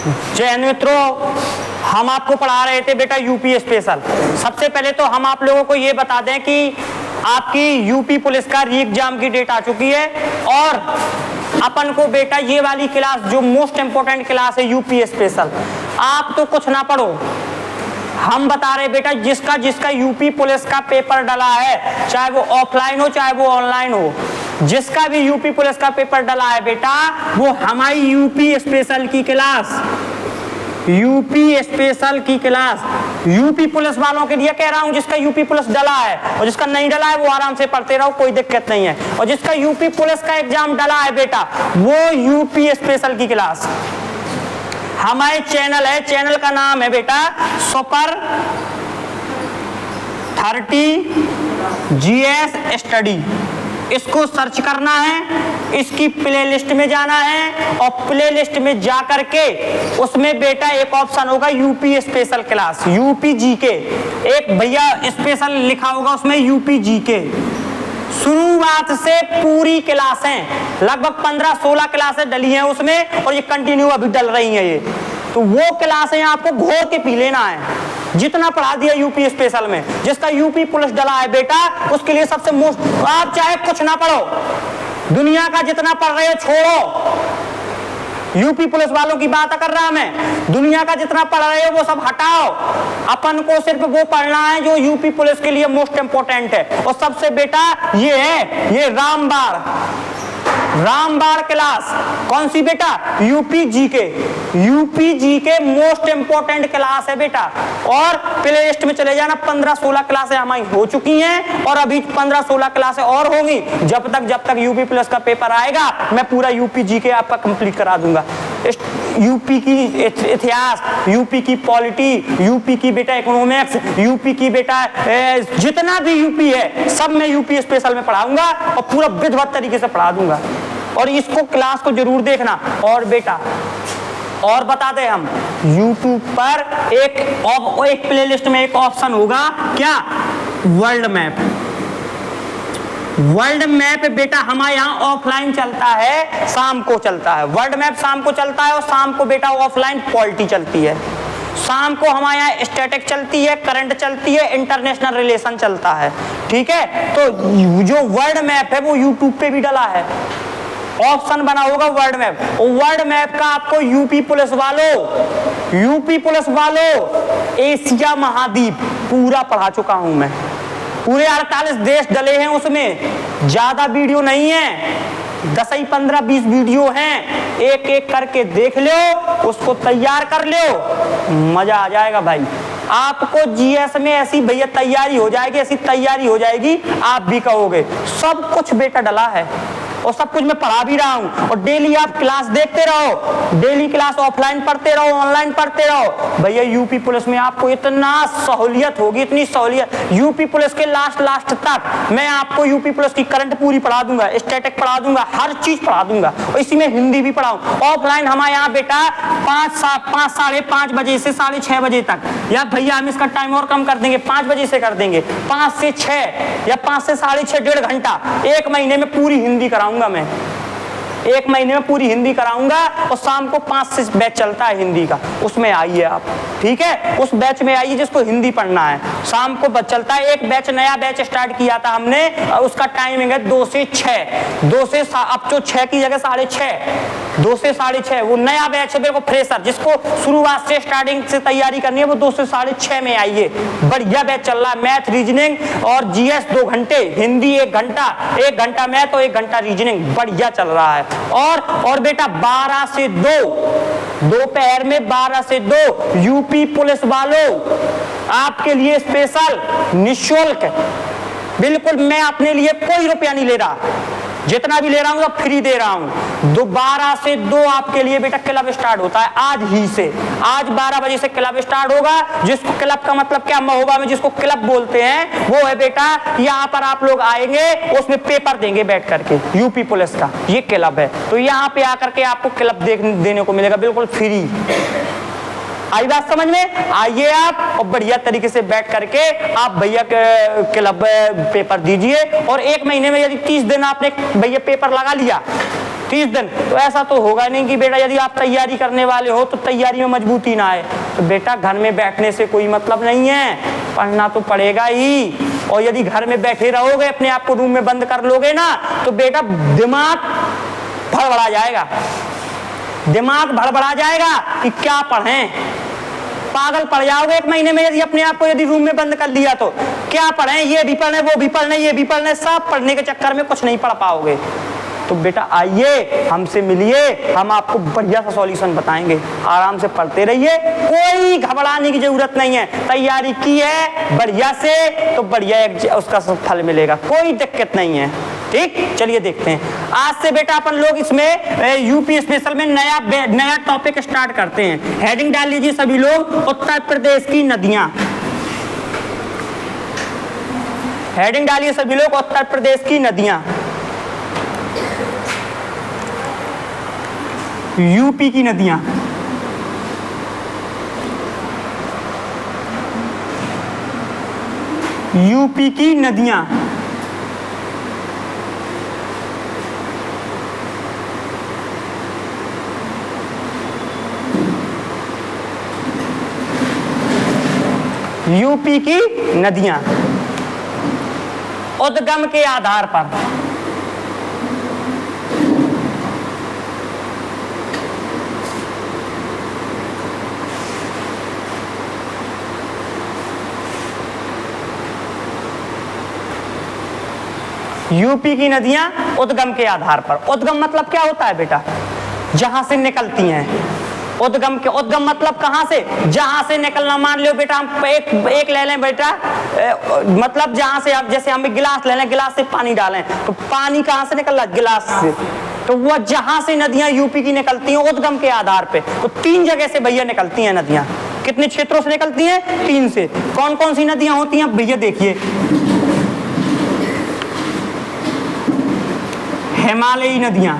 जय हिंद मित्रों, हम आपको पढ़ा रहे थे बेटा यूपी स्पेशल। सबसे पहले तो हम आप लोगों को ये बता दें कि आपकी यूपी पुलिस का री एग्जाम की डेट आ चुकी है और अपन को बेटा ये वाली क्लास जो मोस्ट इंपोर्टेंट क्लास है यूपी स्पेशल, आप तो कुछ ना पढ़ो, हम बता रहे बेटा जिसका जिसका यूपी पुलिस का पेपर डला है, चाहे वो ऑफलाइन हो चाहे वो ऑनलाइन हो, जिसका भी यूपी पुलिस का पेपर डला है बेटा, वो हमारी यूपी स्पेशल की क्लास, यूपी स्पेशल की क्लास यूपी पुलिस वालों के लिए कह रहा हूं, जिसका यूपी पुलिस डला है और जिसका नहीं डला है वो आराम से पढ़ते रहो, कोई दिक्कत नहीं है। और जिसका यूपी पुलिस का एग्जाम डला है बेटा, वो यूपी स्पेशल की क्लास हमारे चैनल है, चैनल का नाम है बेटा सुपर 30 GS स्टडी। इसको सर्च करना है, इसकी प्लेलिस्ट में जाना है और प्लेलिस्ट में जा करके उसमें बेटा एक ऑप्शन होगा UP special class, UP GK, एक भैया स्पेशल लिखा होगा उसमें यूपी जीके। शुरुआत से पूरी क्लासें लगभग 15-16 क्लासें डली हैं उसमें और ये कंटिन्यू अभी डल रही हैं। ये तो वो क्लासें आपको घोर के पी लेना है, जितना पढ़ा दिया यूपी स्पेशल में। जिसका यूपी पुलिस डला है बेटा, उसके लिए सबसे मोस्ट, आप चाहे कुछ ना पढ़ो, दुनिया का जितना पढ़ रहे हो छोड़ो, यूपी पुलिस वालों की बात कर रहा मैं, दुनिया का जितना पढ़ रहे हो वो सब हटाओ, अपन को सिर्फ वो पढ़ना है जो यूपी पुलिस के लिए मोस्ट इंपोर्टेंट है। और सबसे बेटा ये है, ये रामबाड़ क्लास, कौन सी बेटा, UP GK, UP GK most important class है बेटा। और प्ले लिस्ट में चले जाना, 15-16 क्लासें हमारी हो चुकी हैं और अभी 15-16 क्लासें और होंगी। जब तक यूपी प्लस का पेपर आएगा मैं पूरा यूपी जीके आपका कंप्लीट करा दूंगा। यूपी की इतिहास, यूपी की पॉलिटी, यूपी की बेटा इकोनॉमिक्स, यूपी की बेटा जितना भी यूपी है सब मैं यूपी स्पेशल में पढ़ाऊंगा और पूरा विधिवत तरीके से पढ़ा दूंगा। और इसको क्लास को जरूर देखना। और बेटा और बता दें हम, यूट्यूब पर एक प्लेलिस्ट में एक ऑप्शन होगा, क्या, वर्ल्ड मैप। वर्ल्ड मैप बेटा हमारे यहाँ ऑफलाइन चलता है, शाम को चलता है। वर्ल्ड मैप शाम को चलता है और शाम को बेटा ऑफलाइन पॉलिटी चलती है। शाम को हमारे यहाँ स्टैटिक चलती है, करंट चलती है, इंटरनेशनल रिलेशन चलता है। ठीक है, तो जो वर्ल्ड मैप है वो यूट्यूब पे भी डला है, ऑप्शन बना होगा वर्ल्ड मैप। वर्ल्ड मैप का आपको यूपी पुलिस वालों एशिया महाद्वीप पूरा पढ़ा चुका हूं मैं, पूरे 48 देश डले हैं उसमें, ज्यादा वीडियो नहीं है, 10-15-20 वीडियो हैं, एक एक करके देख लो, उसको तैयार कर लो, मजा आ जाएगा भाई। आपको जीएस में ऐसी भैया तैयारी हो जाएगी, ऐसी तैयारी हो जाएगी आप भी कहोगे सब कुछ बेटा डला है और सब कुछ मैं पढ़ा भी रहा हूं। और डेली आप क्लास देखते रहो, डेली क्लास ऑफलाइन पढ़ते रहो, ऑनलाइन पढ़ते रहो भैया। यूपी पुलिस में आपको इतना सहूलियत होगी, इतनी सहूलियत, यूपी पुलिस के लास्ट तक मैं आपको यूपी पुलिस की करंट पूरी पढ़ा दूंगा, स्टैटिक पढ़ा दूंगा, हर चीज पढ़ा दूंगा और इसी में हिंदी भी पढ़ाऊं। ऑफलाइन हमारे यहाँ बेटा 5-5:30 बजे से 6:30 बजे तक, या भैया हम इसका टाइम और कम कर देंगे, 5 बजे से कर देंगे, 5 से 6 या 5 से 6:30, 1.5 घंटा, 1 महीने में पूरी हिंदी कराऊंगा मैं, 1 महीने में पूरी हिंदी कराऊंगा। और शाम को 5 से बैच चलता है हिंदी का, उसमें आइए आप, ठीक है, उस बैच में आइए जिसको हिंदी पढ़ना है। शाम को चलता है एक बैच, नया बैच स्टार्ट किया था हमने, उसका टाइमिंग है 2 से 6, अब तो 6 की जगह 6:30, 2 से 6:30, वो नया बैच है, मेरे को फ्रेशर जिसको शुरुआत से स्टार्टिंग से तैयारी करनी है वो 2 से 6:30 में आइए। बढ़िया बैच चल रहा है, मैथ, रीजनिंग और जीएस 2 घंटे, हिंदी 1 घंटा, 1 घंटा मैथ और 1 घंटा रीजनिंग, बढ़िया चल रहा है। और बेटा 12 से 2, दोपहर में 12 से 2 यूपी पुलिस वालों आपके लिए स्पेशल निःशुल्क, बिल्कुल मैं अपने लिए कोई रुपया नहीं ले रहा, जितना भी ले रहा हूं तो फ्री दे रहा हूं। 12 से 2 आपके लिए बेटा क्लब स्टार्ट होता है आज ही से, आज 12 बजे से क्लब स्टार्ट होगा। जिसको क्लब का मतलब क्या, महोबा में जिसको क्लब बोलते हैं वो है बेटा, यहाँ पर आप लोग आएंगे, उसमें पेपर देंगे बैठ करके, यूपी पुलिस का ये क्लब है, तो यहाँ पे आकर के आपको क्लब देने को मिलेगा बिल्कुल फ्री। आई बात समझ में, आइए आप और बढ़िया तरीके से बैठ करके आप भैया क्लब पेपर दीजिए। और 1 महीने में यदि 30 दिन आपने भैया पेपर लगा लिया 30 दिन। तो ऐसा तो होगा नहीं कि बेटा यदि आप तैयारी करने वाले हो तो तैयारी में मजबूती ना आए, तो बेटा घर में बैठने से कोई मतलब नहीं है, पढ़ना तो पड़ेगा ही। और यदि घर में बैठे रहोगे, अपने आप को रूम में बंद कर लोगे ना, तो बेटा दिमाग भड़बड़ा जाएगा, दिमाग भड़बड़ा जाएगा कि क्या पढ़ें, पागल पड़ जाओगे 1 महीने में। यदि अपने आप को यदि रूम में बंद कर लिया तो क्या पढ़ें, ये भी पढ़ने, वो भी पढ़ने, ये भी पढ़ने, सब पढ़ने के चक्कर में कुछ नहीं पढ़ पाओगे। तो बेटा आइए, हमसे मिलिए, हम आपको बढ़िया सा सॉल्यूशन बताएंगे, आराम से पढ़ते रहिए, कोई घबराने की जरूरत नहीं है। तैयारी की है बढ़िया से तो बढ़िया उसका फल मिलेगा, कोई दिक्कत नहीं है। ठीक, चलिए देखते हैं। आज से बेटा अपन लोग इसमें यूपी स्पेशल में नया टॉपिक स्टार्ट करते हैं। हेडिंग डाल लीजिए सभी लोग, उत्तर प्रदेश की नदियां। हेडिंग डालिए सभी लोग, उत्तर प्रदेश की नदियां, यूपी की नदियां। यूपी की नदियां, यूपी की नदियां उद्गम के आधार पर। यूपी की नदियां उद्गम के आधार पर। उद्गम मतलब क्या होता है बेटा, जहां से निकलती हैं। उद्गम के, उद्गम मतलब कहां से, जहां से निकलना। मान लो बेटा हम एक ले लें बेटा, मतलब जहां से आप, जैसे हम एक गिलास ले लें, गिलास से पानी डालें तो पानी कहां से निकल रहा है, गिलास से। तो वह जहां से नदियां यूपी की निकलती हैं उद्गम के आधार पे, तो 3 जगह से भैया निकलती हैं नदियां। कितने क्षेत्रों से निकलती हैं, 3 से। कौन कौन सी नदियां होती हैं भैया देखिए, हिमालयी नदियां,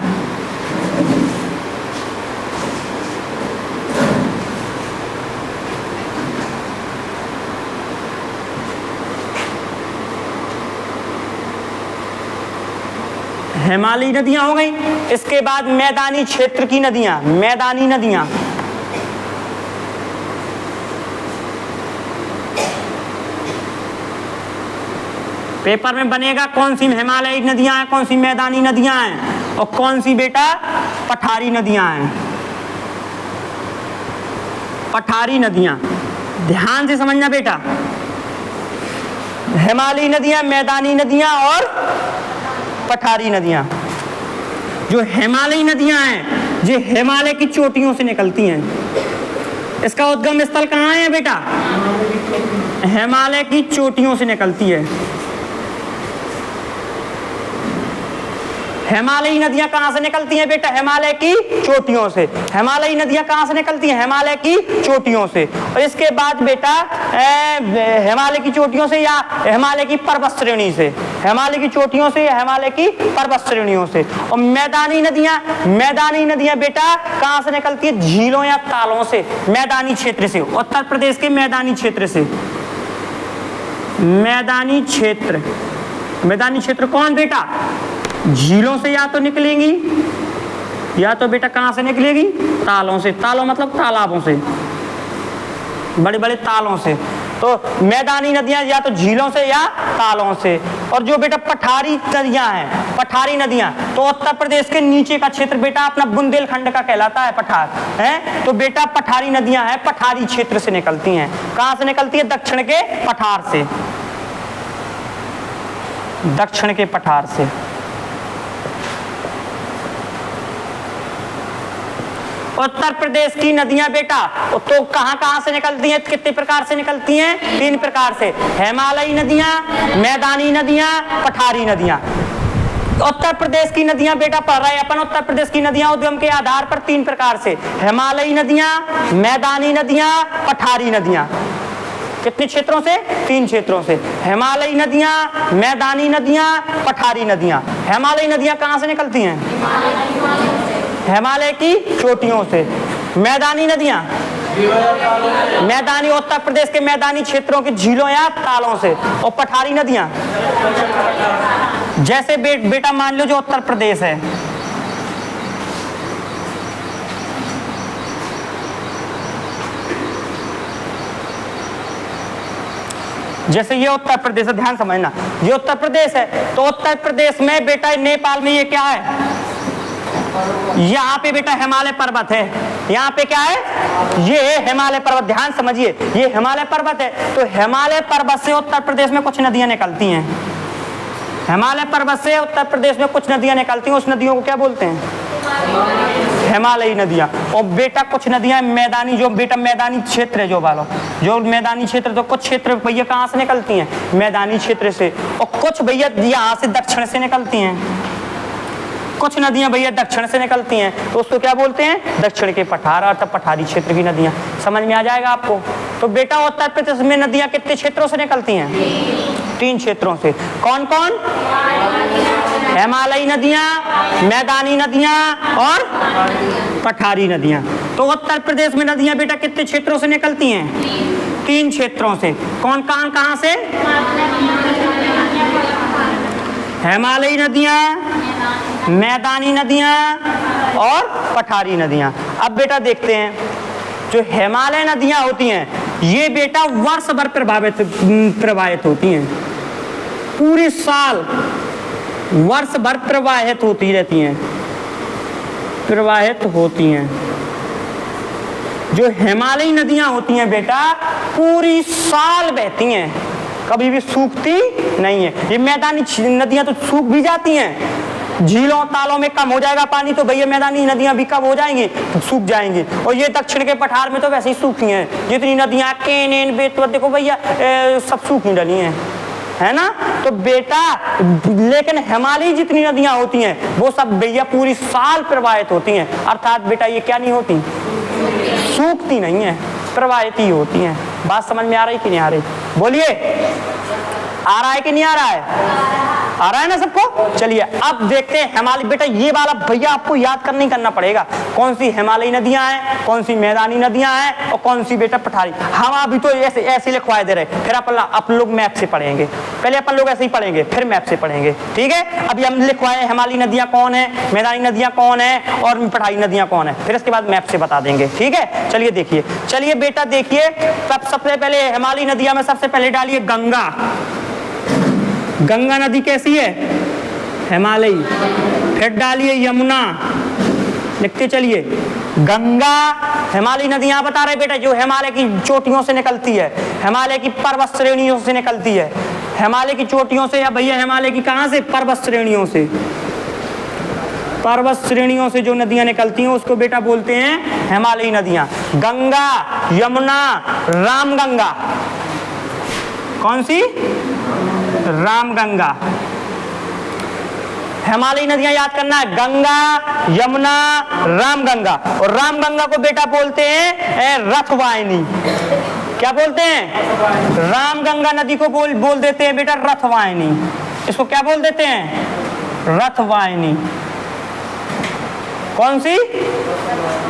हिमालयी नदियां हो गई। इसके बाद मैदानी क्षेत्र की नदियां, मैदानी नदियां, पेपर में बनेगा कौन सी हिमालयी नदियां हैं, कौन सी मैदानी नदियां हैं और कौन सी बेटा पठारी नदियां हैं। पठारी नदियां, ध्यान से समझना बेटा, हिमालयी नदियां, मैदानी नदियां और पठारी नदियां। जो हिमालयी नदियां हैं, जो हिमालय की चोटियों से निकलती हैं। इसका उद्गम स्थल कहाँ है बेटा, हिमालय की चोटियों से निकलती है। हिमालयी नदियां कहां से निकलती हैं बेटा, हिमालय की चोटियों से। हिमालयी नदियां कहां से निकलती हैं, हिमालय की चोटियों से। और इसके बाद बेटा हिमालय की चोटियों से या हिमालय की पर्वत श्रेणी से, हिमालय की चोटियों से या हिमालय की पर्वत श्रेणियों से। और मैदानी नदियां, मैदानी नदियां बेटा कहां से निकलती है, झीलों या तालों से, मैदानी क्षेत्र से, उत्तर प्रदेश के मैदानी क्षेत्र से। मैदानी क्षेत्र, मैदानी क्षेत्र कौन बेटा, झीलों से या तो निकलेंगी या तो बेटा कहां से निकलेगी, तालों से। तालों मतलब तालाबों से, बड़े बड़े तालों से। तो मैदानी नदियां या तो झीलों से या तालों से। और जो बेटा पठारी नदियां हैं, पठारी नदियां तो उत्तर प्रदेश के नीचे का क्षेत्र बेटा अपना बुंदेलखंड का कहलाता है पठार है। तो बेटा पठारी नदियां हैं, पठारी क्षेत्र से निकलती हैं। कहां से निकलती है, दक्षिण के पठार से, दक्षिण के पठार से। उत्तर प्रदेश की नदियां बेटा तो कहां से निकलती हैं, कितने प्रकार से निकलती हैं, 3 प्रकार से। हिमालयी नदियां, मैदानी नदियां, पठारी नदियां। उत्तर प्रदेश की नदियां बेटा पढ़ रहे हैं अपन, उत्तर प्रदेश की नदियां उद्गम के आधार पर 3 प्रकार से, हिमालयी नदियां, मैदानी नदियां, पठारी नदियां। कितने क्षेत्रों से, 3 क्षेत्रों से। हिमालयी नदियां, मैदानी नदियां, पठारी नदियां। हिमालयी नदियां कहां से निकलती हैं, हिमालय की चोटियों से। मैदानी नदियां, मैदानी उत्तर प्रदेश के मैदानी क्षेत्रों के झीलों या तालों से। और पठारी नदियां जैसे बेटा मान लो जो उत्तर प्रदेश है, जैसे ये उत्तर प्रदेश है, ध्यान समझना, ये उत्तर प्रदेश है, तो उत्तर प्रदेश में बेटा नेपाल में ये क्या है, यहाँ पे बेटा हिमालय पर्वत है, यहाँ पे क्या है, ये है हिमालय पर्वत, ध्यान समझिए, ये हिमालय पर्वत है। तो हिमालय पर्वत से उत्तर प्रदेश में कुछ नदियां निकलती हैं, हिमालय पर्वत से उत्तर प्रदेश में कुछ नदियां निकलती हैं, उस नदियों को क्या बोलते हैं, हिमालयी नदियां। और बेटा कुछ नदियां मैदानी, जो बेटा मैदानी क्षेत्र है, जो वालों जो मैदानी क्षेत्र, तो कुछ क्षेत्र भैया कहाँ से निकलती हैं, मैदानी क्षेत्र से, और कुछ भैया यहाँ से दक्षिण से निकलती हैं, कुछ नदियां भैया दक्षिण से निकलती हैं, तो उसको क्या बोलते हैं, दक्षिण के पठार, अर्थात पठारी क्षेत्र की नदियां। समझ में आ जाएगा आपको। तो बेटा उत्तर प्रदेश में नदियां कितने क्षेत्रों से निकलती हैं, 3 क्षेत्रों से। कौन कौन, हिमालयी नदियां, मैदानी नदियां और पठारी नदियां। तो उत्तर प्रदेश में नदियां बेटा कितने क्षेत्रों से निकलती हैं, 3 क्षेत्रों से। कौन कहां से, हिमालयी नदियां, मैदानी नदियां और पठारी नदियां। अब बेटा देखते हैं, जो हिमालय नदियां होती हैं ये बेटा वर्ष भर प्रवाहित होती हैं, पूरे साल वर्ष भर प्रवाहित होती रहती हैं, प्रवाहित होती हैं। जो हिमालयी नदियां होती हैं बेटा पूरी साल बहती हैं, कभी भी सूखती नहीं है। ये मैदानी नदियां तो सूख भी जाती हैं, झीलों तालों में कम हो जाएगा पानी तो भैया मैदानी नदियां भी कब हो जाएंगी, सूख जाएंगी। और ये दक्षिण के पठार में तो वैसे ही सूखी हैं, जितनी नदियां केन बेतवा देखो भैया सब सूखी डली हैं, है ना। तो बेटा लेकिन हिमालयी जितनी नदियां होती हैं वो सब भैया पूरी साल प्रवाहित होती हैं, अर्थात बेटा ये क्या नहीं होती, सूखती नहीं है, प्रवाहित ही होती हैं। बात समझ में आ रही कि नहीं आ रही, बोलिए, आ रहा है कि नहीं आ रहा है, आ रहा है ना सबको। चलिए अब देखते हैं हिमालय, बेटा ये वाला भैया आपको याद करना पड़ेगा, कौन सी हिमालयी नदियां हैं, कौन सी मैदानी नदियां हैं और कौन सी बेटा पठारी। हम अभी तो ऐसे लिखवाए दे रहे, फिर अपन लोग मैप से पढ़ेंगे, पहले अपन लोग ऐसे ही पढ़ेंगे फिर मैप से पढ़ेंगे, ठीक है। अभी हम लिखवाए हिमालयी नदियां कौन है, मैदानी नदियां कौन है और पठारी नदियां कौन है, फिर इसके बाद मैप से बता देंगे, ठीक है। चलिए देखिए, चलिए बेटा देखिए, सबसे पहले हिमालयी नदियां में सबसे पहले डालिए गंगा। गंगा नदी कैसी है, हिमालयी। फिर डालिए यमुना, लिखते चलिए, गंगा हिमालयी नदियां बता रहे बेटा, जो हिमालय की चोटियों से निकलती है, हिमालय की पर्वत श्रेणियों से निकलती है, हिमालय की चोटियों से या भैया हिमालय की कहां से, पर्वत श्रेणियों से, पर्वत श्रेणियों से जो नदियां निकलती हैं उसको बेटा बोलते हैं हिमालयी नदियां। गंगा, यमुना, रामगंगा, कौन सी, रामगंगा। हिमालयी नदियां याद करना है, गंगा, यमुना, रामगंगा। और रामगंगा को बेटा बोलते हैं रथवाहिनी। क्या बोलते हैं, रामगंगा नदी को बोल देते हैं बेटा रथवाहिनी। इसको क्या बोल देते हैं, रथवाहिनी। कौन सी,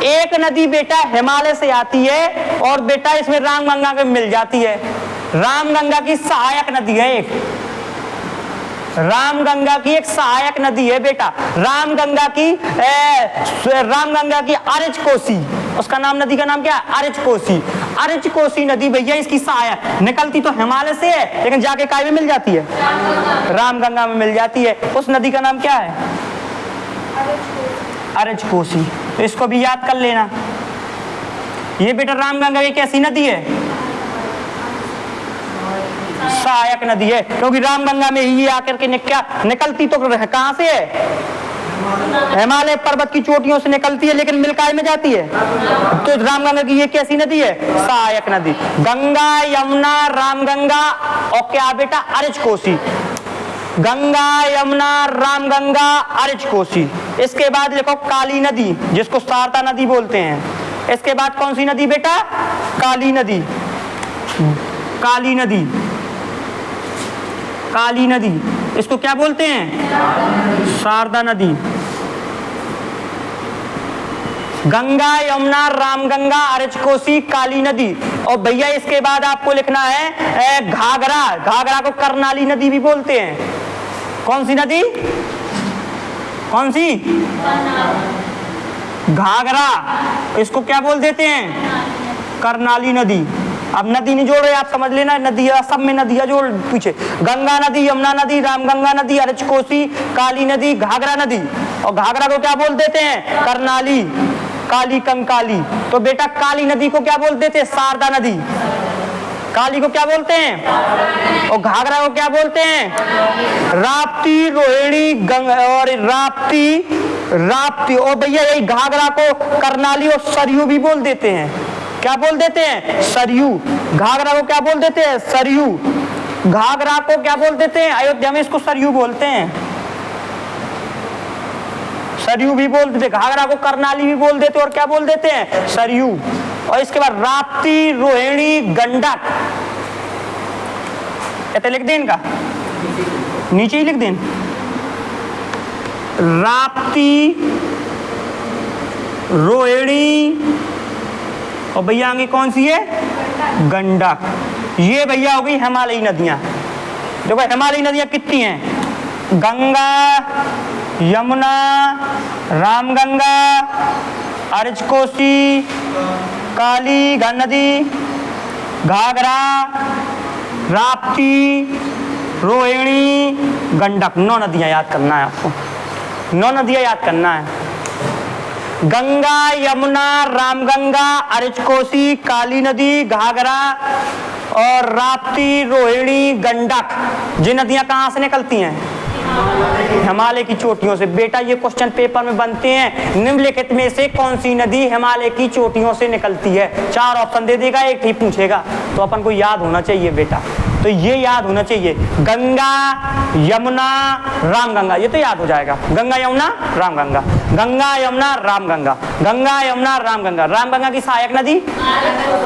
एक नदी बेटा हिमालय से आती है और बेटा इसमें रामगंगा के मिल जाती है, रामगंगा की सहायक नदी है एक, रामगंगा की एक सहायक नदी है बेटा। रामगंगा की आर्च कोसी, उसका नाम, नदी का नाम क्या है, आर्च कोसी। आर्च कोसी नदी भैया इसकी सहायक, निकलती तो हिमालय से है लेकिन जाके काय में मिल जाती है, रामगंगा में मिल जाती है। उस नदी का नाम क्या है, आर्च कोसी। तो इसको भी याद कर लेना। ये बेटा रामगंगा की कैसी नदी है, सहायक नदी है, क्योंकि रामगंगा में ही आकर के निकलती तो कहां से है, हिमालय पर्वत की चोटियों से निकलती है लेकिन मिलकाय में जाती है। तो रामगंगा की ये कैसी नदी है, सहायक नदी। गंगा, यमुना, रामगंगा और क्या बेटा, आर्च कोसी। गंगा, यमुना, रामगंगा, आर्च कोसी। इसके बाद देखो काली नदी, जिसको शारदा नदी बोलते हैं। इसके बाद कौन सी नदी बेटा, काली नदी। काली नदी, काली नदी, इसको क्या बोलते हैं, शारदा नदी। गंगा, यमुना, रामगंगा, आर्च कोसी, काली नदी। और भैया इसके बाद आपको लिखना है घाघरा। घाघरा को कर्नाली नदी भी बोलते हैं। कौन सी नदी, कौन सी, घाघरा, इसको क्या बोल देते हैं, कर्नाली नदी। अब नदी नहीं जोड़ रहे, आप समझ लेना, नदियाँ सब में नदियाँ जोड़ पीछे, गंगा नदी, यमुना नदी, रामगंगा नदी, अरच कोसी, काली नदी, घाघरा नदी। और घाघरा को क्या बोल देते हैं? करनाली, काली कंकाली। तो बेटा काली नदी को क्या बोल देते हैं? शारदा नदी। काली को क्या बोलते हैं? और घाघरा को क्या बोलते हैं? राप्ती, रोहिणी, और राप्ती और भैया यही घाघरा को करनाली और सरयू भी बोल देते हैं। क्या बोल देते हैं? सरयू। घाघरा को क्या बोल देते हैं? सरयू। घाघरा को क्या बोल देते हैं? अयोध्या में इसको सरयू बोलते हैं, सरयू भी बोल देते, घाघरा को करनाली भी बोल देते और क्या बोल देते हैं? सरयू। और इसके बाद राप्ती, रोहिणी, गंडक, ऐसे लिख दें, इनका नीचे ही लिख दें, राप्ती, रोहिणी और भैया आगे कौन सी है? गंडक। ये भैया हो गई हिमालयी नदियां। देखो हिमालयी नदियां कितनी हैं? गंगा, यमुना, रामगंगा, अरच कोसी, काली नदी, घाघरा, राप्ती, रोहिणी, गंडक। 9 नदियां याद करना है आपको, 9 नदियां याद करना है। गंगा, यमुना, रामगंगा, अरच कोसी, काली नदी, घाघरा और राप्ती, रोहिणी, गंडक। ये नदियां कहाँ से निकलती हैं? हिमालय की चोटियों से। बेटा ये क्वेश्चन पेपर में बनते हैं, निम्नलिखित में से कौन सी नदी हिमालय की चोटियों से निकलती है? 4 ऑप्शन दे देगा, एक ठीक पूछेगा, तो अपन को याद होना चाहिए बेटा। तो ये याद होना चाहिए, गंगा, यमुना, रामगंगा, ये तो याद हो जाएगा। गंगा, यमुना, रामगंगा, गंगा, यमुना, रामगंगा, गंगा, यमुना, रामगंगा। रामगंगा की सहायक नदी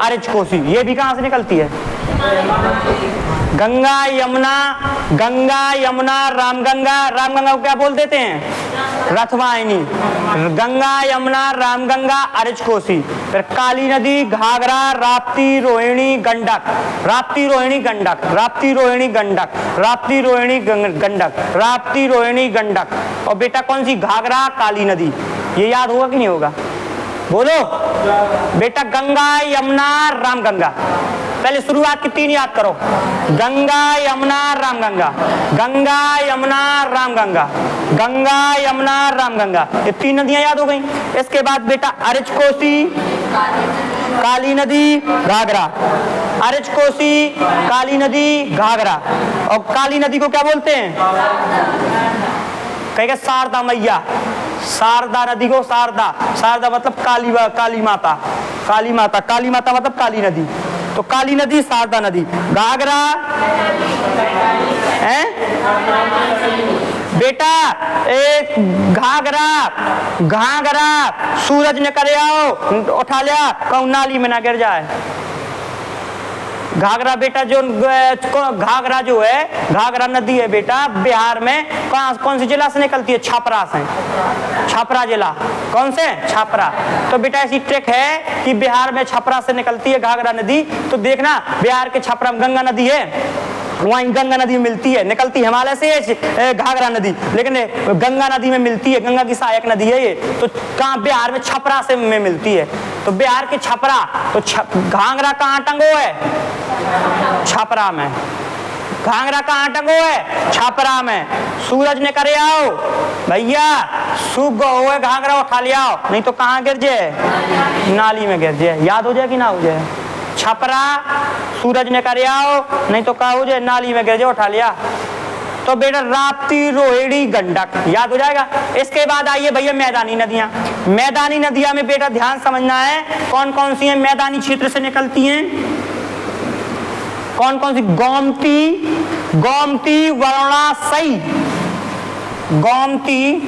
अरच कोसी, ये भी कहाँ से निकलती है? गंगा, यमुना, रामगंगा। रामगंगा को क्या बोल देते हैं? रथवाहिनी। गंगा, यमुना, रामगंगा, अरच कोसी। फिर काली नदी, घाघरा, राप्ती, रोहिणी, गंडक, राप्ती, रोहिणी, गंडक, राप्ती, रोहिणी, गंडक, राप्ती, रोहिणी, गंडक, राप्ती, रोहिणी, गंडक। और बेटा कौन सी? घाघरा, काली नदी। ये याद होगा कि नहीं होगा? बोलो बेटा। गंगा, यमुना, रामगंगा। पहले शुरुआत की 3 याद करो, गंगा, यमुना, रामगंगा, गंगा, यमुना, रामगंगा, गंगा, यमुना, रामगंगा। ये 3 नदियां याद हो गई। इसके बाद बेटा अरच कोसी, काली नदी, घाघरा, अरच कोसी, काली नदी, घाघरा। और काली नदी को क्या बोलते हैं? कहेगा शारदा मैया। शारदा नदी को शारदा, शारदा मतलब काली माता, काली माता, काली माता मतलब काली नदी। तो काली नदी, शारदा नदी। घाघरा है बेटा, एक घाघरा, घाघरा सूरज ने करे आओ उठा लिया, कहूं नाली में ना गिर जाए। घाघरा बेटा जो घाघरा जो है, घाघरा नदी है बेटा, बिहार में कौन सी जिला से निकलती है? छपरा से। छपरा जिला कौन से? छपरा। तो बेटा ऐसी ट्रिक है कि बिहार में छपरा से निकलती है घाघरा नदी। तो देखना बिहार के छपरा में गंगा नदी है, वहीं गंगा नदी में मिलती है, निकलती हिमालय से घाघरा नदी, लेकिन गंगा नदी में मिलती है, गंगा की सहायक नदी है ये। तो कहाँ? बिहार में छपरा से में मिलती है। तो बिहार के छपरा, तो घाघरा कहाँ टंगो है? छपरा में। घाघरा कहाँ टंगो है? छपरा में। सूरज ने करे आओ भैया, सूख गो है घाघरा, उठा लिया, नहीं तो कहाँ गिर जाए? नाली में गिर जाए। याद हो जाए कि ना हो जाए? छपरा, सूरज ने करे आओ, नहीं तो कहाँ हो जाए? नाली में गिर जाए, उठा लिया। तो बेटा राप्ती, रोहिणी, गंडक याद हो जाएगा। इसके बाद आइए भैया मैदानी नदियां। मैदानी नदियां में बेटा ध्यान समझना है कौन कौन सी हैं, मैदानी क्षेत्र से निकलती हैं। कौन कौन सी? गोमती, वरुणा, सई। गोमती,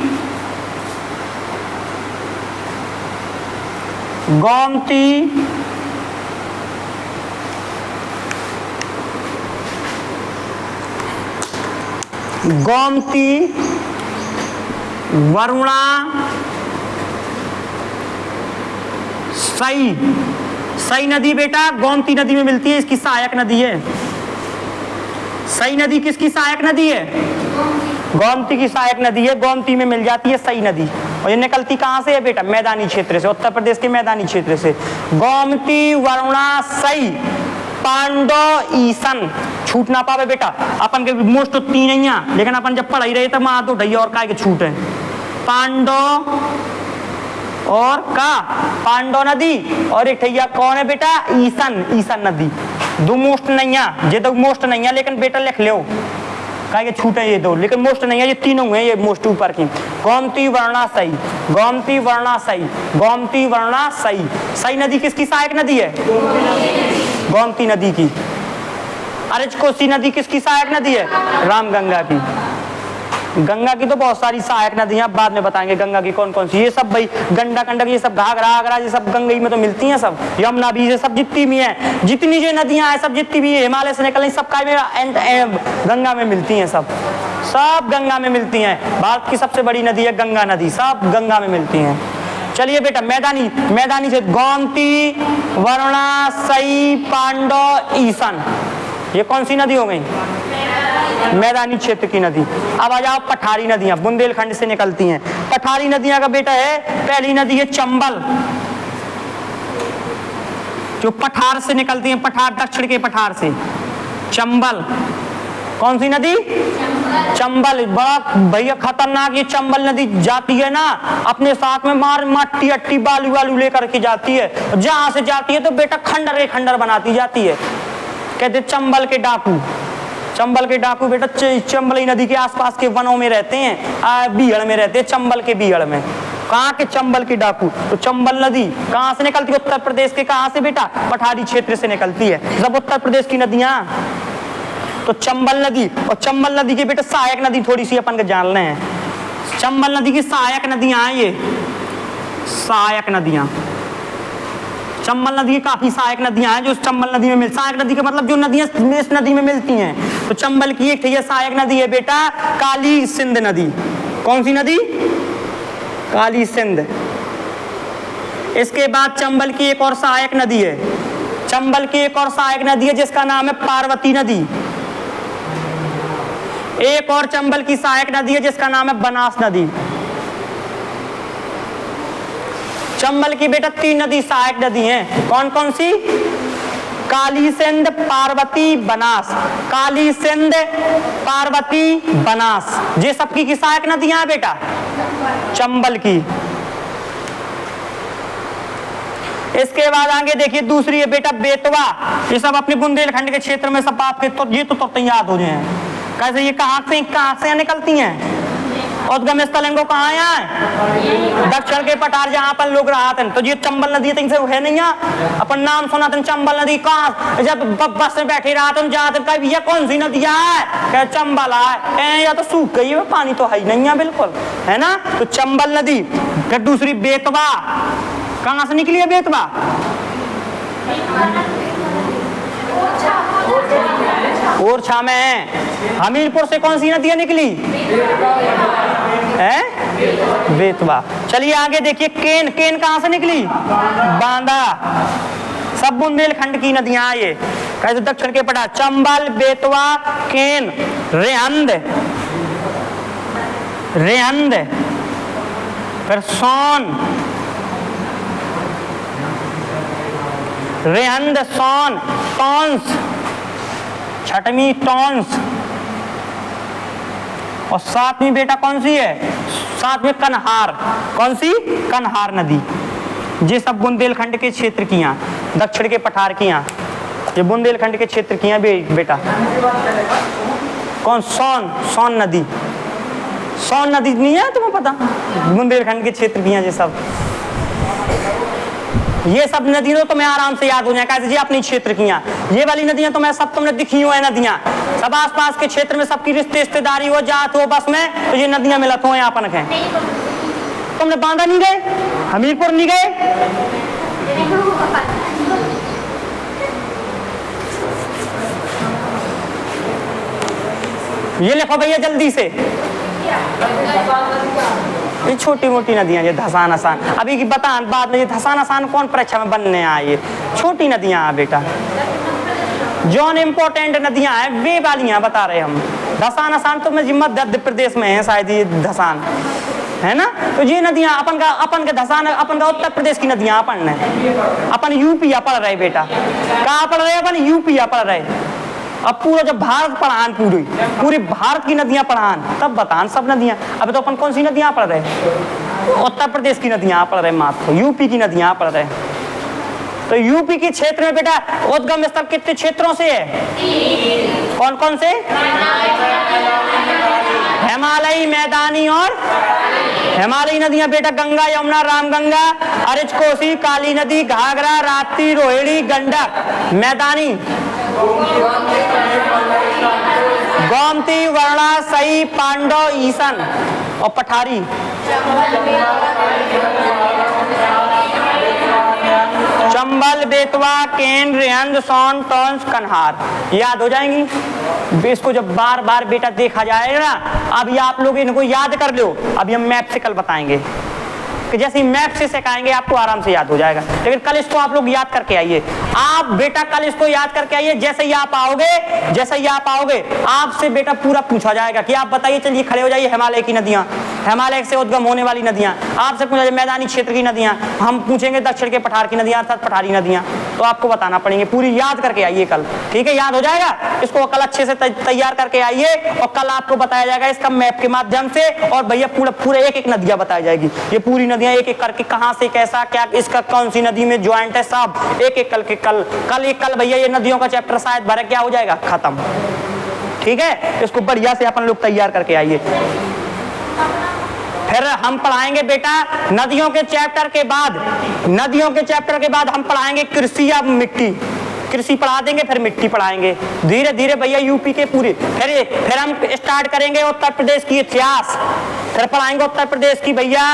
वरुणा, सई नदी बेटा गोमती नदी में मिलती है, इसकी सहायक नदी है। सई नदी किसकी सहायक नदी है? गोमती की सहायक नदी है, गोमती में मिल जाती है सई नदी। और ये निकलती कहाँ से है बेटा? मैदानी क्षेत्र से, उत्तर प्रदेश के मैदानी क्षेत्र से। गोमती, वरुणा, सई पांडो ईसन छूट ना पावे बेटा। अपन के मोस्ट तो तीन ही हैं, लेकिन अपन जब पढ़ाई रहे तब वहां तो ढैया और काय के छूट है। पांडो और का पांडो नदी और एक ठैया कौन है बेटा, ईसन, ईसन नदी। दो मोस्ट नहीं है, ये दो मोस्ट नहीं है, लेकिन बेटा लिख लो काय के छूट है ये दो, लेकिन मोस्ट नहीं है, ये तीनों हैं ये मोस्ट ऊपर की। गोमती वर्णा सही, गोमती वर्णा सही, गोमती वर्णा सही। सही नदी किसकी सहायक नदी है, गोमती नदी की। अरज कोसी नदी किसकी सहायक नदी है, रामगंगा की। गंगा की तो बहुत सारी सहायक नदियां बाद में बताएंगे, गंगा की कौन कौन सी। ये सब भाई गंडा कंडक ये सब घाघरा आगरा ये सब गंगा में तो मिलती हैं सब, यमुना भी ये सब जितनी भी हैं, जितनी जो नदियां हैं सब जितनी भी हिमालय से निकल सब काय में गंगा में मिलती हैं, सब गंगा में मिलती हैं। भारत की सबसे बड़ी नदी है गंगा नदी, सब गंगा में मिलती हैं। चलिए बेटा मैदानी, मैदानी से गोमती वरुणा सई पांडो ईसन, ये कौन सी नदी हो गई, मैदानी क्षेत्र की नदी। अब आ जाओ पठारी नदियां, बुंदेलखंड से निकलती हैं। पठारी नदियां का बेटा है, पहली नदी है चंबल, जो पठार से निकलती है, पठार दक्षिण के पठार से चंबल। कौन सी नदी, चंबल। बड़ा भैया खतरनाक ये चंबल नदी जाती है ना, अपने साथ में मार मट्टी अट्टी बालू वालू लेकर के जाती है, जहां से जाती है तो बेटा खंडर के खंडर बनाती जाती है। कहते चंबल के डाकू, चंबल के डाकू बेटा चंबल नदी के आसपास के वनों में रहते हैं, बीहड़ में रहते हैं, चंबल के बीहड़ में। कहाँ के चंबल के डाकू, तो चंबल नदी कहाँ से निकलती है, उत्तर प्रदेश के। कहाँ से बेटा, पठारी क्षेत्र से निकलती है, सब उत्तर प्रदेश की नदियां। तो चंबल नदी, और चंबल नदी की बेटा सहायक नदी थोड़ी सी अपन को जानना है। चंबल नदी की सहायक नदियां हैं, ये सहायक नदियां, चंबल नदी की काफी सहायक नदियां हैं जो चंबल नदी में मिलती। सहायक नदी का मतलब जो नदियां इस नदी में मिलती हैं। तो चंबल की एक सहायक नदी है बेटा काली सिंध नदी। कौन सी नदी, काली सिंध। इसके बाद चंबल की एक और सहायक नदी है, चंबल की एक और सहायक नदी है जिसका नाम है पार्वती नदी। एक और चंबल की सहायक नदी है जिसका नाम है बनास नदी। चंबल की बेटा तीन नदी सहायक नदी हैं, कौन कौन सी, काली सिंध, पार्वती, बनास। काली सिंध, पार्वती, बनास, ये सबकी की सहायक नदियां हैं बेटा चंबल की। इसके बाद आगे देखिए दूसरी है बेटा बेतवा। ये सब अपने बुंदेलखंड के क्षेत्र में सब आपके तो ये तो याद हो जाए। कैसे ये कहाँ से निकलती हैं, उद्गम स्थल इनको कहाँ है, दक्षिण के पठार जहाँ पर लोग रहा थे। तो ये चंबल नदी से है नहीं है, अपन नाम सुना था चंबल नदी। कहाँ जब बस में बैठे रहा था जाते कहीं भैया कौन सी नदी है, चंबल है, या तो सूख गई है, पानी तो है ही नहीं है बिल्कुल, है ना। तो चंबल नदी। फिर दूसरी बेतवा, कहाँ से निकली है बेतवा, ओरछा में है। हमीरपुर से कौन सी नदियां निकली है, बेतवा। चलिए आगे देखिए केन, केन कहां से निकली, बांदा। सब बुंदेलखंड की नदियां ये, कैसे दक्षिण के पठार, चंबल, बेतवा, केन, रेहंद, रेहंद, फिर सोन, रेहंद, सोन, टॉन्स, छठवीं टॉन्स, और सातवीं बेटा कौन सी है, सातवीं कन्हार। कौन सी, कन्हार नदी। ये सब बुंदेलखंड के क्षेत्र की हैं, दक्षिण के पठार की हैं, ये बुंदेलखंड के क्षेत्र की हैं बेटा। कौन, सोन, सोन नदी। सोन नदी नहीं है तुम्हें पता, बुंदेलखंड के क्षेत्र की हैं ये सब। ये सब नदियां तो तुम्हें आराम से याद हो जाए, कैसे जी अपनी क्षेत्र की। ये वाली नदियां तो मैं सब तुमने दिखी हुई है, नदियां सब आसपास के क्षेत्र में सबकी रिश्तेदारी हो, जात हो बस में, तो ये नदियां मिलत हो यहाँ अपन के। तुमने बांदा नहीं गए, हमीरपुर नहीं गए, ये लिखो भैया जल्दी से। ये छोटी मोटी नदियां, ये धसान आसान, अभी की बता बाद में, ये धसान आसान कौन परीक्षा में बनने आए, छोटी नदियां हैं बेटा। जौन इम्पोर्टेंट नदियां हैं वे वालियां बता रहे हम। धसान आसान तो मैं मध्य प्रदेश में है शायद ये धसान। है ना। तो ये नदियां अपन का धसान, अपन का उत्तर प्रदेश की नदियां अपन ने, अपन यूपी पढ़ रहे बेटा। कहाँ पढ़ रहे अपन? यूपी पढ़ रहे। अब पूरा जब भारत पढ़ान, पूरे भारत की नदियां पढ़ान, तब बतान सब नदियां। अब तो अपन कौन सी नदियां पढ़ रहे? उत्तर प्रदेश की नदियां पढ़ रहे मात्र, यूपी की नदियां पढ़ रहे। तो यूपी के क्षेत्र में बेटा उद्गम स्थल कितने क्षेत्रों से है? कौन कौन से? हिमालयी, मैदानी और हिमालयी नदियां बेटा गंगा, यमुना, रामगंगा, अरिच, कोसी, काली नदी, घाघरा, राप्ती, रोहिणी, गंडक। मैदानी गोमती, वरुणा, सई, पांडव, ईसन। और पठारी चंबल, बेतवा, केन, रेहंद, सोन, टोंस, कन्हार। याद हो जाएंगी। इसको जब बार बार बेटा देखा जाएगा ना, अभी आप लोग इनको याद कर लो। अभी हम मैप से कल बताएंगे कि जैसे ही मैप से सिखाएंगे आपको आराम से याद हो जाएगा। लेकिन कल इसको आप लोग याद करके आइए। आप बेटा कल इसको याद करके आइए। जैसे ही आप आओगे आपसे बेटा पूरा पूछा जाएगा कि आप बताइए, चलिए खड़े हो जाइए, हिमालय की नदियां, हिमालय से उद्गम होने वाली नदियां। आपसे पूछा जाए मैदानी क्षेत्र की नदियां, हम पूछेंगे दक्षिण के पठार की नदियां अर्थात पठारी नदियां। तो आपको बताना पड़ेंगे, पूरी याद करके आइए कल, ठीक है? याद हो जाएगा। इसको कल अच्छे से तैयार करके आइए और कल आपको बताया जाएगा इसका मैप के माध्यम से। और भैया पूरा एक नदियां बताई जाएगी। ये पूरी नदियां एक एक करके कहां से कैसा क्या, इसका कौन सी नदी में ज्वाइंट है, सब एक एक करके कल भैया ये नदियों का चैप्टर शायद भरे क्या हो जाएगा, खत्म। ठीक है, इसको बढ़िया से अपन लोग तैयार करके आइए। फिर हम पढ़ाएंगे बेटा नदियों के चैप्टर के बाद हम पढ़ाएंगे कृषि या मिट्टी। कृषि पढ़ा देंगे, फिर मिट्टी पढ़ाएंगे धीरे धीरे भैया यूपी के पूरे। फिर हम स्टार्ट करेंगे उत्तर प्रदेश की इतिहास, फिर पढ़ाएंगे उत्तर प्रदेश की भैया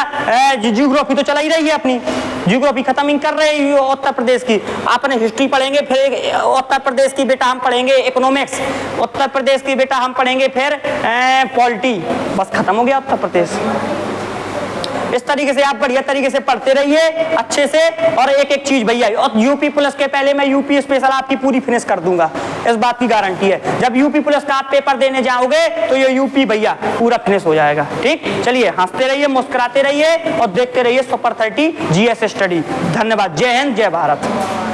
ज्योग्राफी तो चला ही रही है अपनी, ज्योग्राफी खत्म ही कर रहे हैं उत्तर प्रदेश की। अपने हिस्ट्री पढ़ेंगे, फिर उत्तर प्रदेश की बेटा हम पढ़ेंगे इकोनॉमिक्स, उत्तर प्रदेश की बेटा हम पढ़ेंगे फिर पॉलिटी। बस खत्म हो गया उत्तर प्रदेश। इस तरीके से आप बढ़िया तरीके से पढ़ते रहिए अच्छे से। और एक एक चीज भैया, और यूपी प्लस के पहले मैं यूपी स्पेशल आपकी पूरी फिनिश कर दूंगा, इस बात की गारंटी है। जब यूपी प्लस का आप पेपर देने जाओगे तो ये यूपी भैया पूरा फिनिश हो जाएगा। ठीक, चलिए हंसते रहिए, मुस्कुराते रहिए और देखते रहिए सुपर 30 GS स्टडी। धन्यवाद। जय हिंद, जय भारत।